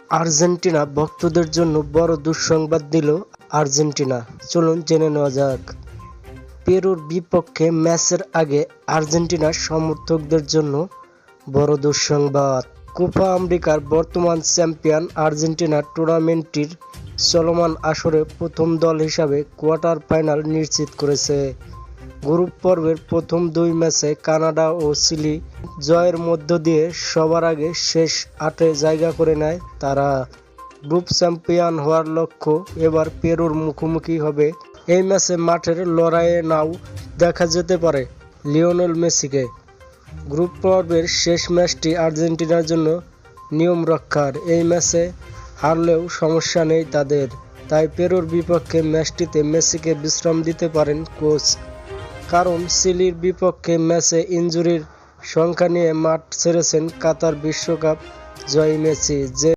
Argentina ভক্তদের জন্য বড় দুঃসংবাদ দিল আর্জেন্টিনা। চলুন জেনে নেওয়া যাক। পেরুর বিপক্ষে ম্যাচের আগে আর্জেন্টিনার সমর্থকদের জন্য বড় দুঃসংবাদ। কোপা আমেরিকার বর্তমান চ্যাম্পিয়ন আর্জেন্টিনা টুর্নামেন্টটির চলমান আসরে প্রথম দল হিসাবে কোয়ার্টার ফাইনাল নিশ্চিত করেছে। গ্রুপ পর্বের প্রথম দুই ম্যাচে কানাডা ও চিলি জয়ের মধ্য দিয়ে সবার আগে শেষ ৮-এ জায়গা করে নেয় তারা। গ্রুপ চ্যাম্পিয়ন হওয়ার লক্ষ্য এবার পেরুর মুখোমুখি হবে। এই ম্যাচে মাঠের লড়াইয়ে নাও দেখা যেতে পারে লিওনেল মেসিকে। গ্রুপ পর্বের শেষ ম্যাচটি আর্জেন্টিনার জন্য নিয়ম রক্ষার। এই ম্যাচে হারলেও সমস্যা নেই তাদের, তাই পেরুর বিপক্ষে ম্যাচটিতে মেসিকে বিশ্রাম দিতে পারেন কোচ। কারণ চিলির বিপক্ষে ম্যাচে ইনজুরির সংখ্যা নিয়ে মাঠ ছেড়েছেন কাতার বিশ্বকাপ জয়ী মেসি, যে